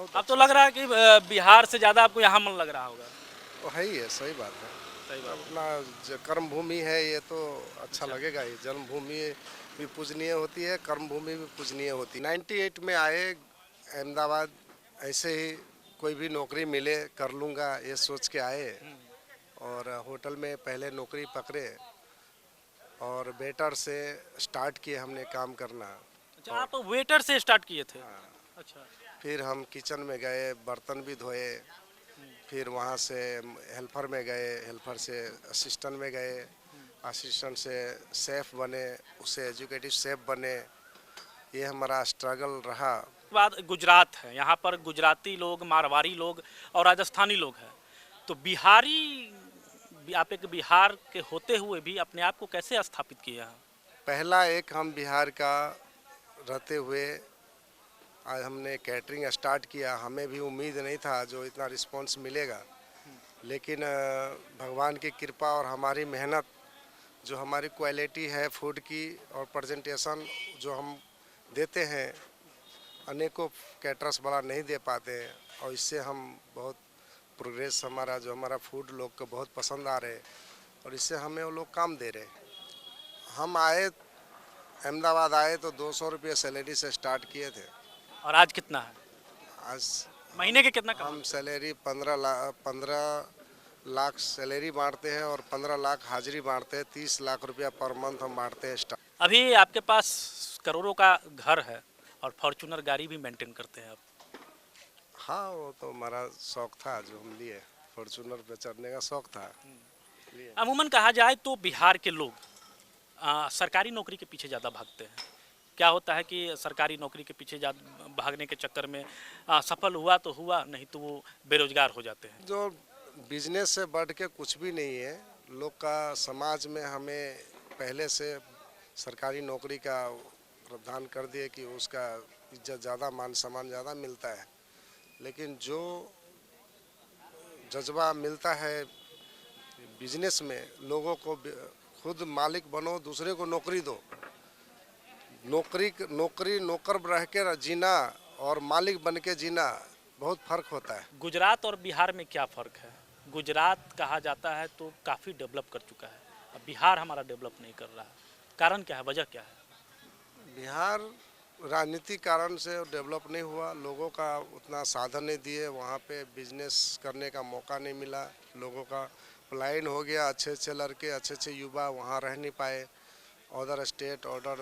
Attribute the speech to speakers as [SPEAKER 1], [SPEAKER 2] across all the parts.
[SPEAKER 1] अब तो लग रहा है कि बिहार से ज़्यादा आपको यहाँ मन लग रहा होगा।
[SPEAKER 2] तो है ही है, सही बात है।
[SPEAKER 1] सही बात है।
[SPEAKER 2] अपना कर्म भूमि है ये, तो अच्छा लगेगा ही। जन्मभूमि भी पूजनीय होती है, कर्म भूमि भी पूजनीय होती है। 98 में आए अहमदाबाद, ऐसे ही कोई भी नौकरी मिले कर लूँगा ये सोच के आए, और होटल में पहले नौकरी पकड़े और वेटर से स्टार्ट किए हमने काम करना।
[SPEAKER 1] अच्छा, आप वेटर से स्टार्ट किए थे। अच्छा।
[SPEAKER 2] फिर हम किचन में गए, बर्तन भी धोए, फिर वहाँ से हेल्पर में गए, हेल्पर से असिस्टेंट में गए, असिस्टेंट से शेफ़ बने, उससे एजुकेटिव शेफ़ बने। ये हमारा स्ट्रगल रहा।
[SPEAKER 1] बाद गुजरात है, यहाँ पर गुजराती लोग, मारवाड़ी लोग और राजस्थानी लोग हैं, तो बिहारी आप एक बिहार के होते हुए भी अपने आप को कैसे स्थापित किए हैं?
[SPEAKER 2] पहला एक हम बिहार का रहते हुए आज हमने कैटरिंग स्टार्ट किया। हमें भी उम्मीद नहीं था जो इतना रिस्पांस मिलेगा, लेकिन भगवान की कृपा और हमारी मेहनत, जो हमारी क्वालिटी है फूड की और प्रेजेंटेशन जो हम देते हैं, अनेकों कैटरर्स वाला नहीं दे पाते हैं, और इससे हम बहुत प्रोग्रेस, हमारा फूड लोग को बहुत पसंद आ रहे, और इससे हमें वो लोग काम दे रहे। हम आए अहमदाबाद आए तो 200 रुपये सैलरी से स्टार्ट किए थे।
[SPEAKER 1] और आज कितना है?
[SPEAKER 2] आज
[SPEAKER 1] महीने के कितना
[SPEAKER 2] हम सैलरी 15 लाख सैलरी बांटते हैं और 15 लाख हाजिरी बांटते हैं। 30 लाख रुपया पर मंथ हम बांटते हैं स्टाफ।
[SPEAKER 1] अभी आपके पास करोड़ों का घर है और फॉर्चूनर गाड़ी भी मेंटेन करते हैं आप।
[SPEAKER 2] हाँ, वो तो हमारा शौक था जो हम लिए, फॉर्चूनर पे चढ़ने का शौक था।
[SPEAKER 1] अमूमन कहा जाए तो बिहार के लोग सरकारी नौकरी के पीछे ज़्यादा भागते हैं। क्या होता है कि सरकारी नौकरी के पीछे भागने के चक्कर में सफल हुआ तो हुआ, नहीं तो वो बेरोजगार हो जाते हैं।
[SPEAKER 2] जो बिजनेस से बढ़ के कुछ भी नहीं है। लोग का समाज में हमें पहले से सरकारी नौकरी का प्रावधान कर दिए कि उसका इज्जत ज़्यादा, मान सम्मान ज़्यादा मिलता है, लेकिन जो जज्बा मिलता है बिजनेस में, लोगों को खुद मालिक बनो, दूसरे को नौकरी दो। नौकर रह के जीना और मालिक बन के जीना बहुत फर्क होता है।
[SPEAKER 1] गुजरात और बिहार में क्या फ़र्क है? गुजरात कहा जाता है तो काफ़ी डेवलप कर चुका है, अब बिहार हमारा डेवलप नहीं कर रहा है। कारण क्या है, वजह क्या है?
[SPEAKER 2] बिहार राजनीतिक कारण से डेवलप नहीं हुआ, लोगों का उतना साधन नहीं दिए, वहाँ पे बिजनेस करने का मौका नहीं मिला, लोगों का पलायन हो गया। अच्छे अच्छे लड़के, अच्छे अच्छे युवा वहाँ रह नहीं पाए, अदर स्टेट, अदर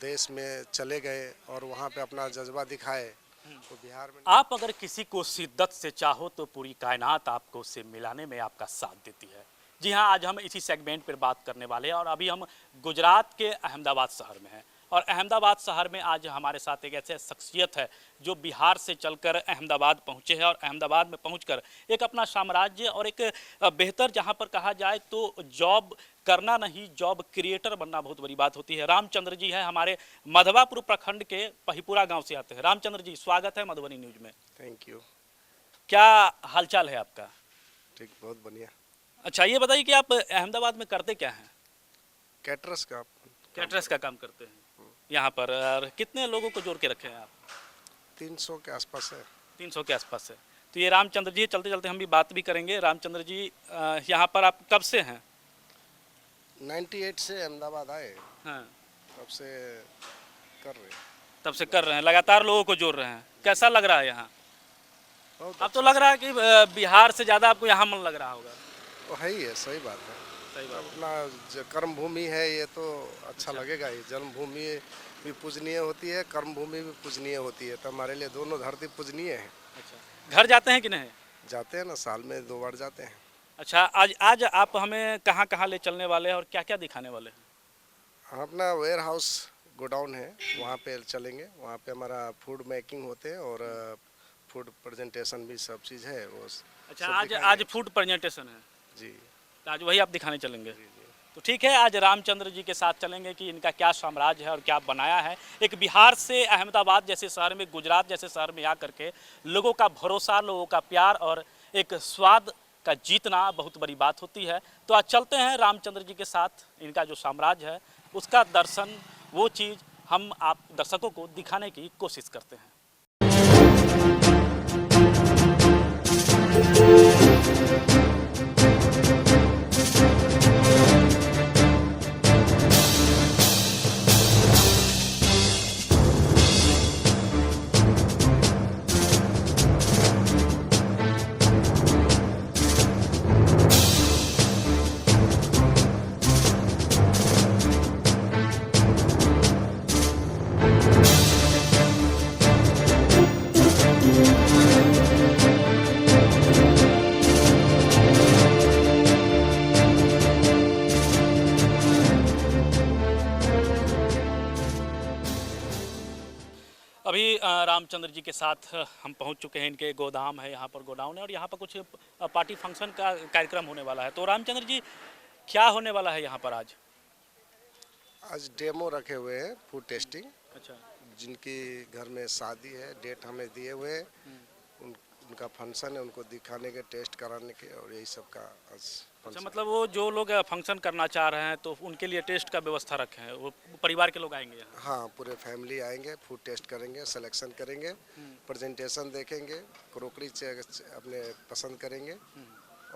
[SPEAKER 2] देश में चले गए और वहाँ पे अपना जज्बा दिखाए। तो बिहार में
[SPEAKER 1] आप अगर किसी को शिद्दत से चाहो तो पूरी कायनात आपको उससे मिलाने में आपका साथ देती है। जी हाँ, आज हम इसी सेगमेंट पर बात करने वाले हैं और अभी हम गुजरात के अहमदाबाद शहर में हैं और अहमदाबाद शहर में आज हमारे साथ एक ऐसे शख्सियत है जो बिहार से चलकर अहमदाबाद पहुँचे हैं और अहमदाबाद में पहुँचकर एक अपना साम्राज्य और एक बेहतर, जहाँ पर कहा जाए तो जॉब करना नहीं, जॉब क्रिएटर बनना बहुत बड़ी बात होती है। रामचंद्र जी है, हमारे मधवापुर प्रखंड के पहिपुरा गांव से आते हैं। रामचंद्र जी, स्वागत है मधुबनी न्यूज में।
[SPEAKER 2] Thank you.
[SPEAKER 1] क्या हालचाल है आपका?
[SPEAKER 2] ठीक, बहुत बढ़िया।
[SPEAKER 1] अच्छा, ये बताइए कि आप अहमदाबाद में करते क्या हैं?
[SPEAKER 2] कैटरस का
[SPEAKER 1] कैटरस का काम करते हैं यहाँ पर। और कितने लोगों को जोड़ के रखे हैं आप?
[SPEAKER 2] 300 के आसपास है।
[SPEAKER 1] 300 के आसपास है। तो ये रामचंद्र जी, चलते चलते हम भी बात भी करेंगे। रामचंद्र जी, यहाँ पर आप कब से हैं?
[SPEAKER 2] 98 से अहमदाबाद आए,
[SPEAKER 1] हाँ,
[SPEAKER 2] तब से कर रहे।
[SPEAKER 1] तब से कर रहे हैं, लगातार लोगों को जोड़ रहे हैं। कैसा लग रहा है यहाँ?
[SPEAKER 2] बहुत
[SPEAKER 1] अब तो लग रहा है कि बिहार से ज़्यादा आपको यहाँ मन लग रहा होगा।
[SPEAKER 2] तो है ही है, सही बात है।
[SPEAKER 1] सही बात।
[SPEAKER 2] अपना कर्म भूमि है ये, तो अच्छा लगेगा ही। जन्मभूमि भी पूजनीय होती है, कर्म भूमि भी पूजनीय होती है, तो हमारे लिए दोनों धरती पूजनीय है।
[SPEAKER 1] अच्छा, घर जाते हैं कि नहीं?
[SPEAKER 2] जाते हैं ना, साल में 2 बार जाते हैं।
[SPEAKER 1] अच्छा, आज आप हमें कहाँ कहाँ ले चलने वाले हैं और क्या क्या दिखाने वाले हैं?
[SPEAKER 2] हम अपना वेयर हाउस गोडाउन है, वहाँ पे चलेंगे। वहाँ पे हमारा फूड मेकिंग होते हैं और फूड प्रेजेंटेशन भी सब चीज़ है वो।
[SPEAKER 1] अच्छा,
[SPEAKER 2] सब
[SPEAKER 1] आज
[SPEAKER 2] दिखाएंगे।
[SPEAKER 1] फूड प्रेजेंटेशन है,
[SPEAKER 2] जी
[SPEAKER 1] तो आज वही आप दिखाने चलेंगे।
[SPEAKER 2] जी जी।
[SPEAKER 1] तो ठीक है, आज रामचंद्र जी के साथ चलेंगे कि इनका क्या साम्राज्य है और क्या बनाया है। एक बिहार से अहमदाबाद जैसे शहर में, गुजरात जैसे शहर में आकर के लोगों का भरोसा, लोगों का प्यार और एक स्वाद का जीतना बहुत बड़ी बात होती है। तो आज चलते हैं रामचंद्र जी के साथ, इनका जो साम्राज्य है उसका दर्शन, वो चीज़ हम आप दर्शकों को दिखाने की कोशिश करते हैं। रामचंद्र जी के साथ हम पहुंच चुके हैं। इनके गोदाम है, यहाँ पर गोडाउन है और यहाँ पर कुछ पार्टी फंक्शन का कार्यक्रम होने वाला है। तो रामचंद्र जी, क्या होने वाला है यहाँ पर आज?
[SPEAKER 2] आज डेमो रखे हुए हैं फूड टेस्टिंग।
[SPEAKER 1] अच्छा।
[SPEAKER 2] जिनकी घर में शादी है, डेट हमें दिए हुए हैं, उनका फंक्शन है, उनको दिखाने के, टेस्ट कराने के, और यही सब का आज
[SPEAKER 1] अच्छा,
[SPEAKER 2] फंक्शन।
[SPEAKER 1] मतलब वो जो लोग फंक्शन करना चाह रहे हैं तो उनके लिए टेस्ट का व्यवस्था रखे हैं, वो परिवार के लोग आएंगे यहाँ?
[SPEAKER 2] हाँ, पूरे फैमिली आएंगे, फूड टेस्ट करेंगे, सिलेक्शन करेंगे, प्रेजेंटेशन देखेंगे, क्रोकरी अपने पसंद करेंगे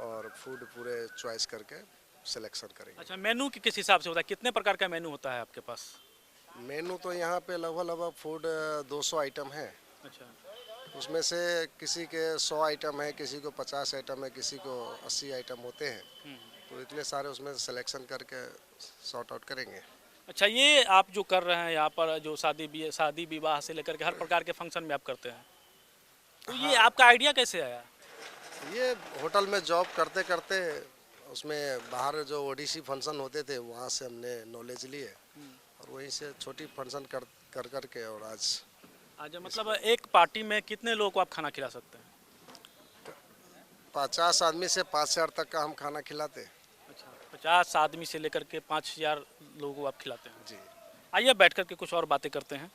[SPEAKER 2] और फूड पूरे चॉइस करके सिलेक्शन करेंगे।
[SPEAKER 1] अच्छा, मेनू किस हिसाब से होता है? कितने प्रकार का मेनू होता है आपके पास?
[SPEAKER 2] मेनू तो यहाँ पे लगभग फूड 200 आइटम है।
[SPEAKER 1] अच्छा।
[SPEAKER 2] उसमें से किसी के 100 आइटम है, किसी को 50 आइटम है, किसी को 80 आइटम होते हैं। तो इतने सारे उसमें सिलेक्शन करके सॉर्ट आउट करेंगे।
[SPEAKER 1] अच्छा, ये आप जो कर रहे हैं यहाँ पर, जो शादी विवाह से लेकर के हर प्रकार के फंक्शन में आप करते हैं, तो ये आपका आइडिया कैसे आया?
[SPEAKER 2] ये होटल में जॉब करते करते उसमें बाहर जो ओडीसी फंक्शन होते थे वहाँ से हमने नॉलेज लिए और वहीं से छोटी फंक्शन कर करके और आज
[SPEAKER 1] मतलब एक पार्टी में कितने लोगों को आप खाना खिला सकते हैं?
[SPEAKER 2] 50 आदमी से 5,000 तक का हम खाना खिलाते हैं।
[SPEAKER 1] अच्छा, 50 आदमी से लेकर के 5,000 लोगों को आप खिलाते हैं
[SPEAKER 2] जी।
[SPEAKER 1] आइए बैठ कर के कुछ और बातें करते हैं।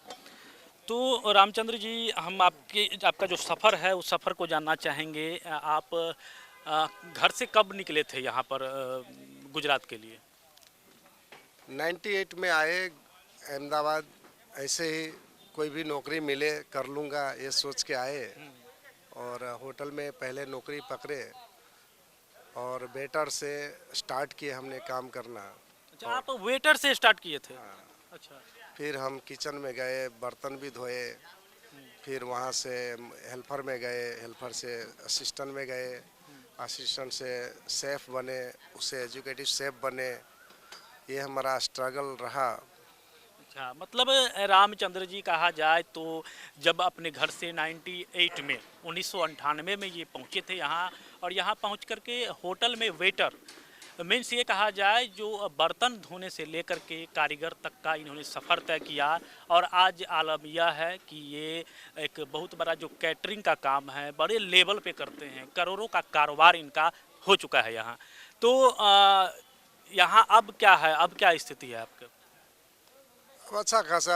[SPEAKER 1] तो रामचंद्र जी, हम आपका जो सफ़र है उस सफ़र को जानना चाहेंगे। आप घर से कब निकले थे यहाँ पर गुजरात के लिए?
[SPEAKER 2] 98 में आए अहमदाबाद। ऐसे ही कोई भी नौकरी मिले कर लूँगा ये सोच के आए और होटल में पहले नौकरी पकड़े और वेटर से स्टार्ट किए हमने काम करना।
[SPEAKER 1] अच्छा, आप वेटर से स्टार्ट किए थे? अच्छा।
[SPEAKER 2] फिर हम किचन में गए, बर्तन भी धोए, फिर वहाँ से हेल्पर में गए, हेल्पर से असिस्टेंट में गए, असिस्टेंट से शेफ़ बने, उससे एजुकेटिव शेफ़ बने। ये हमारा स्ट्रगल रहा।
[SPEAKER 1] अच्छा, मतलब रामचंद्र जी कहा जाए तो जब अपने घर से 98 में 1998 में ये पहुँचे थे यहाँ, और यहाँ पहुँच करके होटल में वेटर, मीन्स ये कहा जाए जो बर्तन धोने से लेकर के कारीगर तक का इन्होंने सफ़र तय किया। और आज आलम यह है कि ये एक बहुत बड़ा जो कैटरिंग का काम है बड़े लेवल पे करते हैं, करोड़ों का कारोबार इनका हो चुका है यहाँ। तो यहाँ अब क्या है, अब क्या स्थिति है आपके?
[SPEAKER 2] अब अच्छा खासा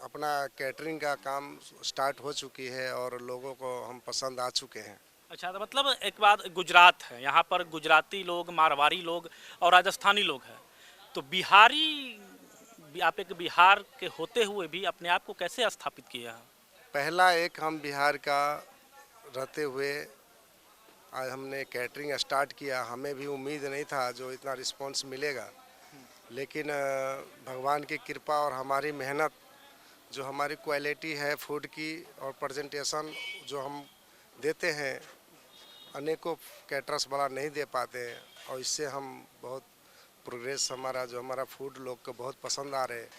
[SPEAKER 2] अपना कैटरिंग का काम स्टार्ट हो चुकी है और लोगों को हम पसंद आ चुके हैं।
[SPEAKER 1] अच्छा, तो मतलब एक बात, गुजरात है, यहाँ पर गुजराती लोग, मारवाड़ी लोग और राजस्थानी लोग हैं, तो आप एक बिहार के होते हुए भी अपने आप को कैसे स्थापित किए हैं?
[SPEAKER 2] पहला एक हम बिहार का रहते हुए आज हमने कैटरिंग स्टार्ट किया। हमें भी उम्मीद नहीं था जो इतना रिस्पांस मिलेगा, लेकिन भगवान की कृपा और हमारी मेहनत, जो हमारी क्वालिटी है फूड की और प्रेजेंटेशन जो हम देते हैं, अनेकों कैटरर्स वाला नहीं दे पाते हैं और इससे हम बहुत प्रोग्रेस, हमारा फूड लोग को बहुत पसंद आ रहे हैं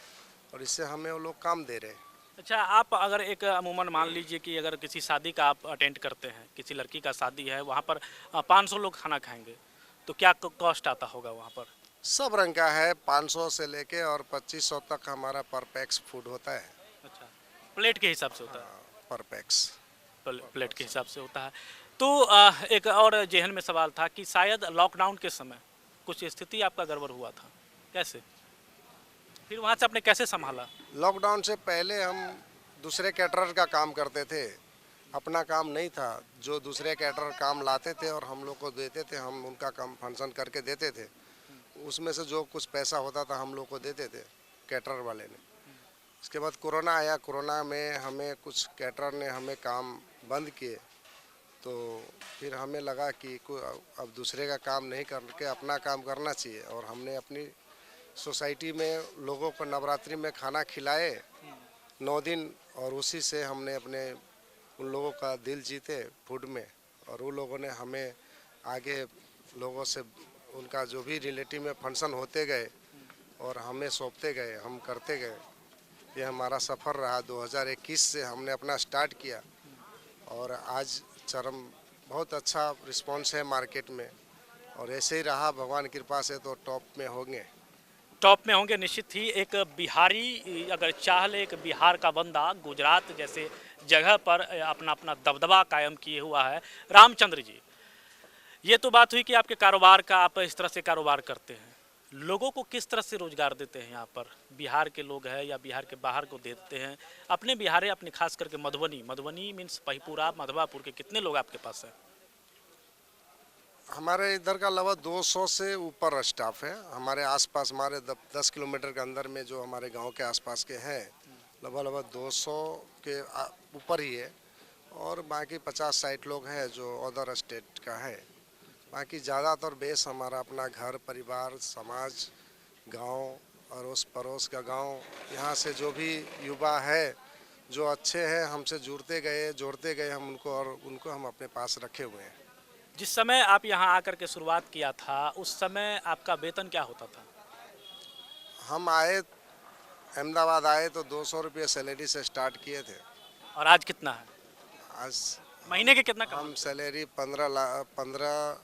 [SPEAKER 2] और इससे हमें वो लोग काम दे रहे हैं।
[SPEAKER 1] अच्छा, आप अगर एक अमूमन मान लीजिए कि अगर किसी शादी का आप अटेंड करते हैं, किसी लड़की का शादी है, वहाँ पर 500 लोग खाना खाएंगे, तो क्या कॉस्ट आता होगा वहाँ पर?
[SPEAKER 2] सब रंग का है, 500 से लेके और 2500 तक हमारा पर पैक्स फूड होता है।
[SPEAKER 1] अच्छा, प्लेट के हिसाब से होता है?
[SPEAKER 2] पर पैक्स
[SPEAKER 1] प्लेट के हिसाब से होता है। तो एक और जेहन में सवाल था कि शायद लॉकडाउन के समय कुछ स्थिति आपका गड़बड़ हुआ था, कैसे? फिर वहाँ से आपने कैसे संभाला?
[SPEAKER 2] लॉकडाउन से पहले हम दूसरे कैटरर का काम करते थे, अपना काम नहीं था। जो दूसरे कैटरर काम लाते थे और हम लोग को देते थे, हम उनका काम फंक्शन करके देते थे, उसमें से जो कुछ पैसा होता था हम लोग को देते थे कैटरर वाले ने। इसके बाद कोरोना आया, कोरोना में हमें कुछ कैटरर ने हमें काम बंद किए, तो फिर हमें लगा कि अब दूसरे का काम नहीं करके अपना काम करना चाहिए और हमने अपनी सोसाइटी में लोगों को नवरात्रि में खाना खिलाए 9 दिन और उसी से हमने अपने उन लोगों का दिल जीते फूड में और उन लोगों ने हमें आगे लोगों से उनका जो भी रिलेटिव में फंक्शन होते गए और हमें सौंपते गए, हम करते गए। ये हमारा सफ़र रहा। 2021 से हमने अपना स्टार्ट किया और आज चरम बहुत अच्छा रिस्पांस है मार्केट में और ऐसे ही रहा भगवान की कृपा से तो टॉप में होंगे।
[SPEAKER 1] टॉप में होंगे निश्चित ही। एक बिहारी अगर चाह ले, एक बिहार का बंदा गुजरात जैसे जगह पर अपना अपना दबदबा कायम किए हुआ है। रामचंद्र जी, ये तो बात हुई कि आपके कारोबार का, आप इस तरह से कारोबार करते हैं। लोगों को किस तरह से रोजगार देते हैं यहाँ पर? बिहार के लोग हैं या बिहार के बाहर को देते हैं? अपने बिहार है, अपने खास करके मधुबनी मीन्स पहिपुरा मधवापुर के कितने लोग आपके पास हैं?
[SPEAKER 2] हमारे इधर का लगभग 200 से ऊपर स्टाफ है। हमारे आसपास, हमारे 10 किलोमीटर के अंदर में जो हमारे गांव के आसपास के हैं, लगभग 200 के ऊपर ही है। और बाकी 50-60 लोग हैं जो अदर स्टेट का है। बाकी ज़्यादातर बेस हमारा अपना घर परिवार समाज गांव, अड़ोस पड़ोस का गांव, यहाँ से जो भी युवा है जो अच्छे हैं हमसे जोड़ते गए हम उनको, और उनको हम अपने पास रखे हुए हैं।
[SPEAKER 1] जिस समय आप यहाँ आकर के शुरुआत किया था, उस समय आपका वेतन क्या होता था?
[SPEAKER 2] हम आए, अहमदाबाद आए तो 200 रुपये सैलरी से स्टार्ट किए थे।
[SPEAKER 1] और आज कितना है?
[SPEAKER 2] आज
[SPEAKER 1] महीने के कितना
[SPEAKER 2] हम सैलरी 15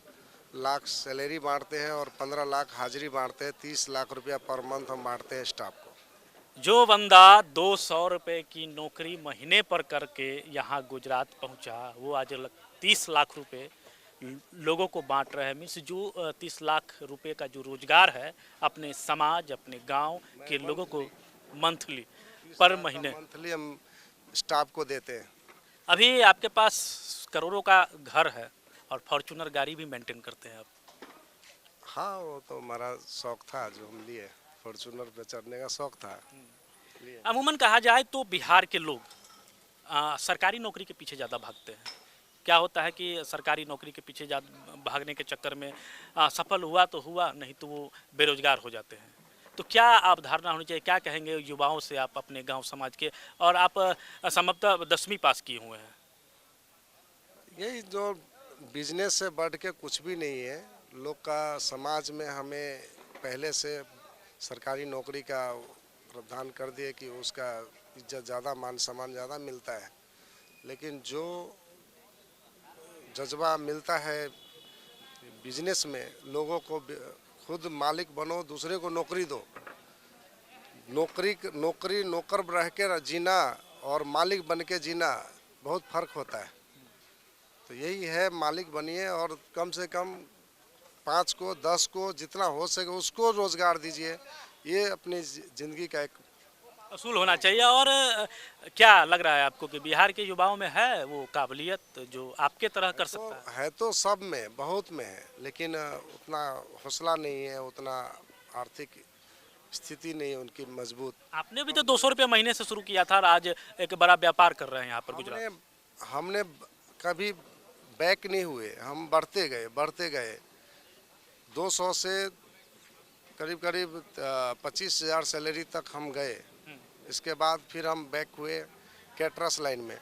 [SPEAKER 2] लाख सैलरी बांटते हैं और 15 लाख हाजिरी बांटते हैं। 30 लाख रुपया पर मंथ हम बांटते हैं स्टाफ को।
[SPEAKER 1] जो बंदा 200 रुपये की नौकरी महीने पर करके यहाँ गुजरात पहुँचा, वो आज 30 लाख रुपए लोगों को बांट रहे हैं। मीन्स जो 30 लाख रुपए का जो रोजगार है अपने समाज, अपने गांव के लोगों को मंथली, पर महीने
[SPEAKER 2] मंथली हम स्टाफ को देते हैं।
[SPEAKER 1] अभी आपके पास करोड़ों का घर है और फॉर्चूनर गाड़ी भी मेंटेन करते हैं आप।
[SPEAKER 2] हाँ, वो तो हमारा शौक था जो हम लिए, फॉर्चूनर पे चढ़ने का शौक था।
[SPEAKER 1] अमूमन कहा जाए तो बिहार के लोग सरकारी नौकरी के पीछे ज़्यादा भागते हैं। क्या होता है कि सरकारी नौकरी के पीछे भागने के चक्कर में सफल हुआ तो हुआ, नहीं तो वो बेरोजगार हो जाते हैं। तो क्या अवधारणा होनी चाहिए, क्या कहेंगे युवाओं से आप अपने गांव समाज के? और आप संभवतः 10वीं पास किए हुए हैं।
[SPEAKER 2] यही जो बिजनेस से बढ़ के कुछ भी नहीं है। लोग का समाज में हमें पहले से सरकारी नौकरी का प्रावधान कर दिए कि उसका इज्जत ज़्यादा, मान सम्मान ज़्यादा मिलता है। लेकिन जो जज्बा मिलता है बिजनेस में, लोगों को खुद मालिक बनो, दूसरे को नौकरी दो। नौकर रह के जीना और मालिक बन के जीना बहुत फर्क होता है। तो यही है, मालिक बनिए और कम से कम 5 को 10 को जितना हो सके उसको रोजगार दीजिए। ये अपनी जिंदगी का एक
[SPEAKER 1] असूल होना चाहिए। और क्या लग रहा है आपको कि बिहार के युवाओं में है वो काबिलियत जो आपके तरह कर सकता है?
[SPEAKER 2] है तो सब में, बहुत में है, लेकिन उतना हौसला नहीं है, उतना आर्थिक स्थिति नहीं है उनकी मजबूत।
[SPEAKER 1] आपने भी तो 200 रुपये महीने से शुरू किया था और आज एक बड़ा व्यापार कर रहे हैं यहाँ पर गुजरात।
[SPEAKER 2] हमने कभी बैक नहीं हुए, हम बढ़ते गए 200 से करीब 25,000 सैलरी तक हम गए। इसके बाद फिर हम बैक हुए कैटरस लाइन में।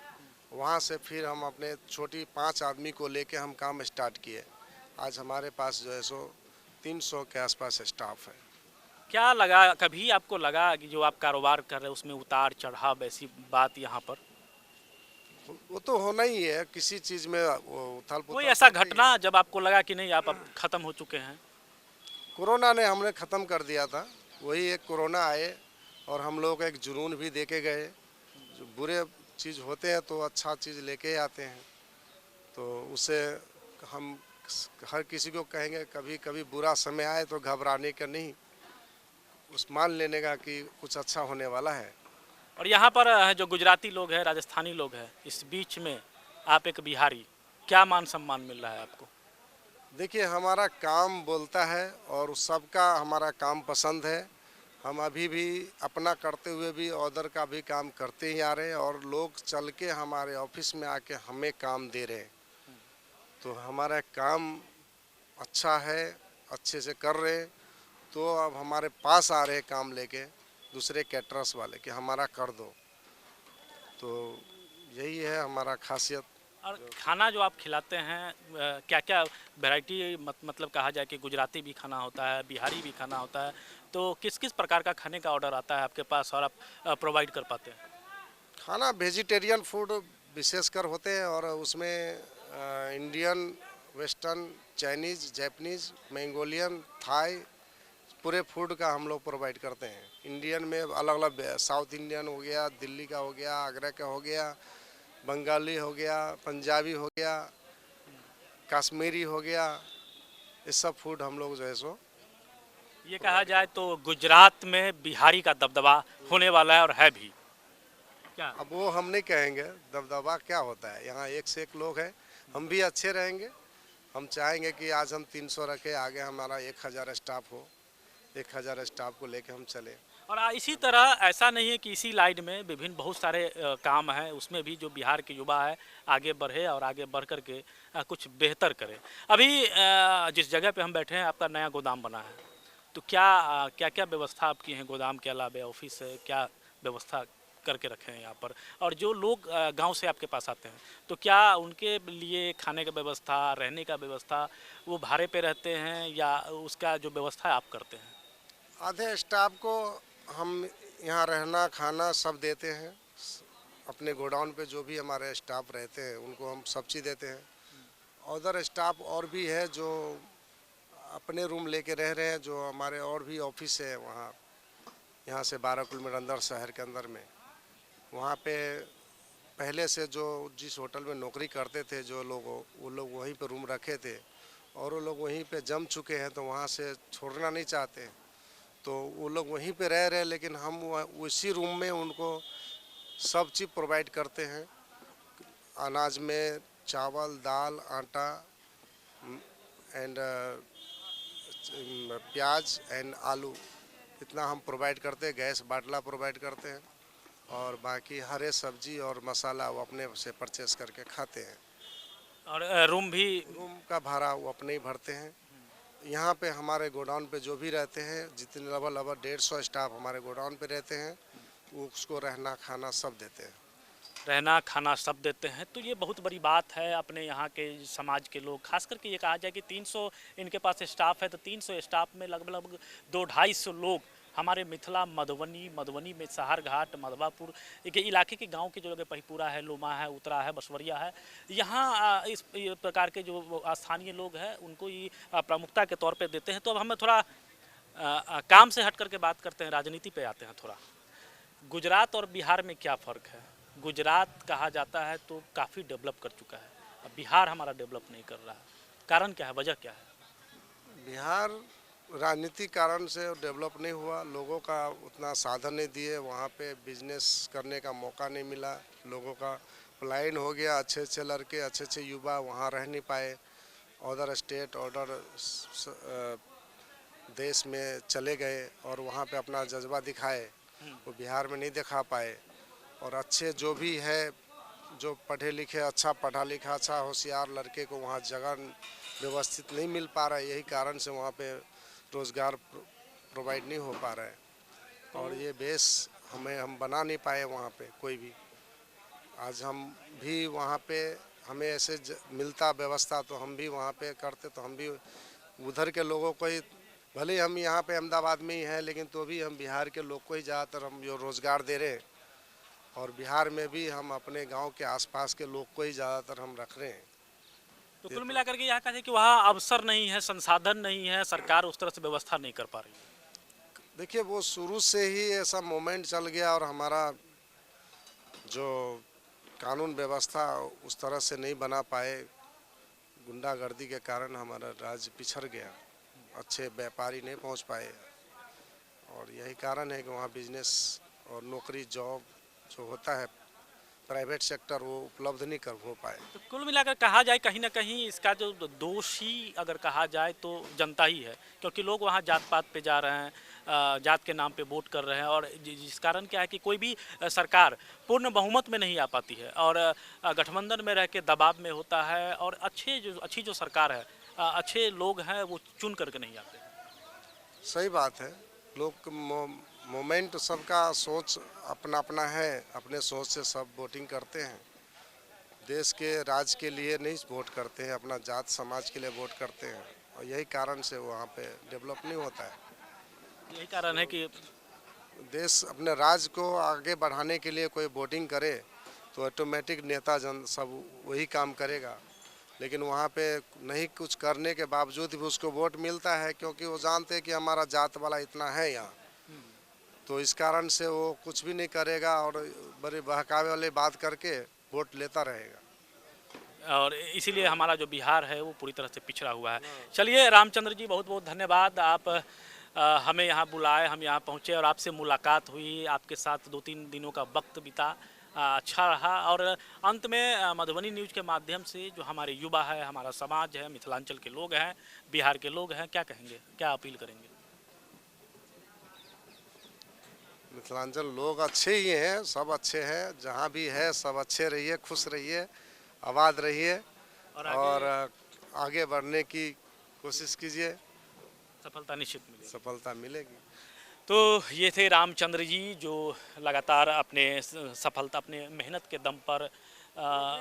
[SPEAKER 2] वहाँ से फिर हम अपने छोटी 5 आदमी को लेके हम काम स्टार्ट किए। आज हमारे पास जो है सो 300 के आसपास स्टाफ है।
[SPEAKER 1] क्या लगा, कभी आपको लगा कि जो आप कारोबार कर रहे हैं उसमें उतार चढ़ाव, ऐसी बात यहाँ पर?
[SPEAKER 2] वो तो होना ही है, किसी चीज़ में उथल पुथल।
[SPEAKER 1] कोई ऐसा घटना जब आपको लगा कि नहीं आप अब ख़त्म हो चुके हैं?
[SPEAKER 2] कोरोना ने हमने ख़त्म कर दिया था। वही एक कोरोना आए और हम लोग एक जुनून भी देके गए। जो बुरे चीज़ होते हैं तो अच्छा चीज़ लेके आते हैं। तो उससे हम हर किसी को कहेंगे, कभी कभी बुरा समय आए तो घबराने का नहीं, उस मान लेने का कि कुछ अच्छा होने वाला है।
[SPEAKER 1] और यहाँ पर जो गुजराती लोग हैं, राजस्थानी लोग हैं, इस बीच में आप एक बिहारी, क्या मान सम्मान मिल रहा है आपको?
[SPEAKER 2] देखिए, हमारा काम बोलता है और उस सबका हमारा काम पसंद है। हम अभी भी अपना करते हुए भी अदर का भी काम करते ही आ रहे हैं और लोग चल के हमारे ऑफिस में आके हमें काम दे रहे हैं। तो हमारा काम अच्छा है, अच्छे से कर रहे हैं। तो अब हमारे पास आ रहे हैं काम लेके दूसरे कैटरस वाले कि हमारा कर दो। तो यही है हमारा खासियत।
[SPEAKER 1] और खाना जो आप खिलाते हैं, क्या क्या वैरायटी, मतलब कहा जाए कि गुजराती भी खाना होता है, बिहारी भी खाना होता है, तो किस किस प्रकार का खाने का ऑर्डर आता है आपके पास और आप प्रोवाइड कर पाते हैं?
[SPEAKER 2] खाना वेजिटेरियन फूड विशेषकर होते हैं और उसमें Indian, western, Chinese, Japanese, Mongolian, Thai, पूरे फूड का हम लोग प्रोवाइड करते हैं। इंडियन में अलग अलग, साउथ इंडियन हो गया, दिल्ली का हो गया, आगरा का हो गया, बंगाली हो गया, पंजाबी हो गया, कश्मीरी हो गया, ये सब फूड हम लोग जो है सो
[SPEAKER 1] ये कहा जाए तो गुजरात में बिहारी का दबदबा होने वाला है और है भी क्या?
[SPEAKER 2] अब वो हम नहीं कहेंगे दबदबा क्या होता है। यहाँ एक से एक लोग हैं, हम भी अच्छे रहेंगे। हम चाहेंगे कि आज हम 300 रखे, आगे हमारा 1000 स्टाफ हो, 1000 स्टाफ को लेके हम चले।
[SPEAKER 1] और इसी तरह ऐसा नहीं है कि इसी लाइन में विभिन्न बहुत सारे काम हैं, उसमें भी जो बिहार के युवा है आगे बढ़े और आगे बढ़ कर के कुछ बेहतर करे। अभी जिस जगह पे हम बैठे हैं आपका नया गोदाम बना है, तो क्या क्या व्यवस्था आपकी है गोदाम के अलावा? ऑफिस है, क्या व्यवस्था करके रखे हैं यहाँ पर? और जो लोग गांव से आपके पास आते हैं तो क्या उनके लिए खाने का व्यवस्था, रहने का व्यवस्था, वो भाड़े पे रहते हैं या उसका जो व्यवस्था है आप करते हैं?
[SPEAKER 2] आधे स्टाफ को हम यहाँ रहना खाना सब देते हैं। अपने गोडाउन पे जो भी हमारे स्टाफ रहते हैं उनको हम सब चीज़ देते हैं। अदर स्टाफ और भी है जो अपने रूम लेके रह रहे हैं, जो हमारे और भी ऑफिस है वहाँ, यहाँ से 12 किलोमीटर अंदर शहर के अंदर में। वहाँ पे पहले से जो जिस होटल में नौकरी करते थे जो लोग, वो लोग वहीं पे रूम रखे थे और वो लोग वहीं पे जम चुके हैं, तो वहाँ से छोड़ना नहीं चाहते, तो वो लोग वहीं पे रह रहे हैं। लेकिन हम उसी रूम में उनको सब चीज़ प्रोवाइड करते हैं। अनाज में चावल, दाल, आटा एंड प्याज एंड आलू, इतना हम प्रोवाइड करते हैं। गैस बाटला प्रोवाइड करते हैं और बाकी हरे सब्जी और मसाला वो अपने से परचेस करके खाते हैं।
[SPEAKER 1] और रूम भी?
[SPEAKER 2] रूम का भाड़ा वो अपने ही भरते हैं। यहाँ पे हमारे गोडाउन पे जो भी रहते हैं, जितने लगभग 150 स्टाफ हमारे गोडाउन पे रहते हैं, वो उसको रहना खाना सब देते हैं।
[SPEAKER 1] रहना खाना सब देते हैं, तो ये बहुत बड़ी बात है। अपने यहाँ के समाज के लोग, खास करके ये कहा जाए कि 300 इनके पास स्टाफ है, तो 300 स्टाफ में लगभग 200-250 लोग हमारे मिथिला, मधुबनी में सहारघाट, मधवापुर के इलाके के गांव के जो जगह पहिपुरा है, लोमा है, उतरा है, बसवरिया है, यहाँ इस प्रकार के जो स्थानीय लोग हैं उनको ही प्रमुखता के तौर पे देते हैं। तो अब हमें थोड़ा काम से हट करके बात करते हैं, राजनीति पे आते हैं थोड़ा। गुजरात और बिहार में क्या फ़र्क है? गुजरात कहा जाता है तो काफ़ी डेवलप कर चुका है, अब बिहार हमारा डेवलप नहीं कर रहा है। कारण क्या है, वजह क्या है?
[SPEAKER 2] बिहार राजनीतिक कारण से डेवलप नहीं हुआ, लोगों का उतना साधन नहीं दिए, वहाँ पे बिजनेस करने का मौका नहीं मिला, लोगों का पलायन हो गया। अच्छे अच्छे लड़के, अच्छे अच्छे युवा वहाँ रह नहीं पाए, अदर स्टेट, अदर देश में चले गए और वहाँ पे अपना जज्बा दिखाए, वो बिहार में नहीं दिखा पाए। और अच्छे जो भी है, जो पढ़े लिखे, अच्छा पढ़ा लिखा, अच्छा होशियार लड़के को वहाँ जगह व्यवस्थित नहीं मिल पा रहा है, यही कारण से वहाँ पे रोज़गार प्रोवाइड नहीं हो पा रहा है। और ये बेस हम बना नहीं पाए वहाँ पे कोई भी। आज हम भी वहाँ पे हमें ऐसे मिलता व्यवस्था तो हम भी वहाँ पे करते, तो हम भी उधर के लोगों को ही, भले हम यहाँ पे अहमदाबाद में ही हैं, लेकिन तो भी हम बिहार के लोग को ही ज़्यादातर हम जो रोज़गार दे रहे हैं। और बिहार में भी हम अपने गांव के आसपास के लोग को ही ज़्यादातर हम रख रहे हैं।
[SPEAKER 1] तो कुल मिलाकर के यहाँ कहते हैं कि वहाँ अवसर नहीं है, संसाधन नहीं है, सरकार उस तरह से व्यवस्था नहीं कर पा रही है।
[SPEAKER 2] देखिए, वो शुरू से ही ऐसा मोमेंट चल गया और हमारा जो कानून व्यवस्था उस तरह से नहीं बना पाए, गुंडागर्दी के कारण हमारा राज्य पिछड़ गया, अच्छे व्यापारी नहीं पहुंच पाए। और यही कारण है कि वहाँ बिजनेस और नौकरी, जॉब जो होता है प्राइवेट सेक्टर, वो उपलब्ध नहीं कर हो पाए।
[SPEAKER 1] तो कुल मिलाकर कहा जाए कहीं ना कहीं इसका जो दोषी अगर कहा जाए तो जनता ही है, क्योंकि लोग वहाँ जात पात पे जा रहे हैं, जात के नाम पे वोट कर रहे हैं। और जिस कारण क्या है कि कोई भी सरकार पूर्ण बहुमत में नहीं आ पाती है और गठबंधन में रह के दबाव में होता है। और अच्छी जो सरकार है, अच्छे लोग हैं वो चुन करके नहीं आते।
[SPEAKER 2] सही बात है, लोग मोमेंट सबका सोच अपना अपना है, अपने सोच से सब वोटिंग करते हैं। देश के राज के लिए नहीं वोट करते हैं, अपना जात समाज के लिए वोट करते हैं। और यही कारण से वहाँ पे डेवलप नहीं होता है।
[SPEAKER 1] यही कारण है कि
[SPEAKER 2] देश अपने राज्य को आगे बढ़ाने के लिए कोई वोटिंग करे तो ऑटोमेटिक नेता जन सब वही काम करेगा। लेकिन वहाँ पे नहीं कुछ करने के बावजूद भी उसको वोट मिलता है, क्योंकि वो जानते हैं कि हमारा जात वाला इतना है यहाँ, तो इस कारण से वो कुछ भी नहीं करेगा और बड़े बहकावे वाली बात करके वोट लेता रहेगा।
[SPEAKER 1] और इसीलिए हमारा जो बिहार है वो पूरी तरह से पिछड़ा हुआ है। चलिए रामचंद्र जी, बहुत बहुत धन्यवाद, आप हमें यहाँ बुलाए, हम यहाँ पहुँचे और आपसे मुलाकात हुई, आपके साथ 2-3 दिनों का वक्त बीता, अच्छा रहा। और अंत में मधुबनी न्यूज़ के माध्यम से जो हमारे युवा है, हमारा समाज है, मिथिलांचल के लोग हैं, बिहार के लोग हैं, क्या कहेंगे, क्या अपील करेंगे?
[SPEAKER 2] मिथिलांचल लोग अच्छे ही हैं, सब अच्छे हैं, जहाँ भी है सब अच्छे रहिए, खुश रहिए, आबाद रहिए और आगे बढ़ने की कोशिश कीजिए,
[SPEAKER 1] सफलता निश्चित मिलेगी।
[SPEAKER 2] सफलता मिलेगी।
[SPEAKER 1] तो ये थे रामचंद्र जी, जो लगातार अपने सफलता, अपने मेहनत के दम पर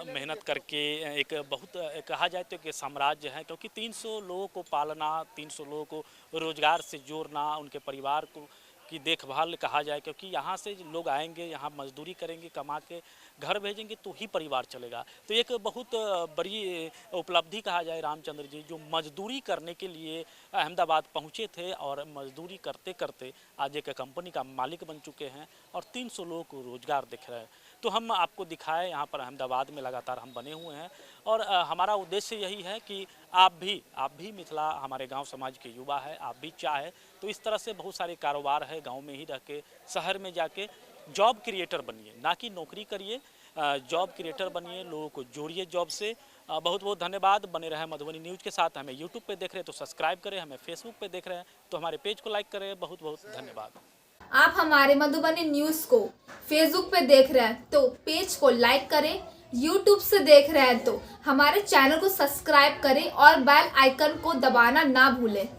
[SPEAKER 1] मेहनत करके एक बहुत कहा जाए तो कि साम्राज्य है, क्योंकि 300 लोगों को पालना, 300 लोगों को रोजगार से जोड़ना, उनके परिवार को की देखभाल कहा जाए, क्योंकि यहाँ से लोग आएंगे, यहाँ मजदूरी करेंगे, कमा के घर भेजेंगे तो ही परिवार चलेगा। तो एक बहुत बड़ी उपलब्धि कहा जाए रामचंद्र जी, जो मजदूरी करने के लिए अहमदाबाद पहुँचे थे और मजदूरी करते करते आज एक कंपनी का मालिक बन चुके हैं और 300 लोगों को रोजगार दिख रहा है। तो हम आपको दिखाएं, यहाँ पर अहमदाबाद में लगातार हम बने हुए हैं और हमारा उद्देश्य यही है कि आप भी मिथिला, हमारे गांव समाज के युवा है, आप भी चाहे तो इस तरह से बहुत सारे कारोबार है, गांव में ही रह के, शहर में जाके जॉब क्रिएटर बनिए, ना कि नौकरी करिए, जॉब क्रिएटर बनिए, लोगों को जोड़िए जॉब से। बहुत बहुत धन्यवाद, बने रहे मधुबनी न्यूज़ के साथ। हमें यूट्यूब पे देख रहे हैं तो सब्सक्राइब करें, हमें फेसबुक पे देख रहे हैं तो हमारे पेज को लाइक करें। बहुत बहुत धन्यवाद।
[SPEAKER 3] आप हमारे मधुबनी न्यूज़ को फेसबुक पे देख रहे हैं तो पेज को लाइक करें, यूट्यूब से देख रहे हैं तो हमारे चैनल को सब्सक्राइब करें और बेल आइकन को दबाना ना भूलें।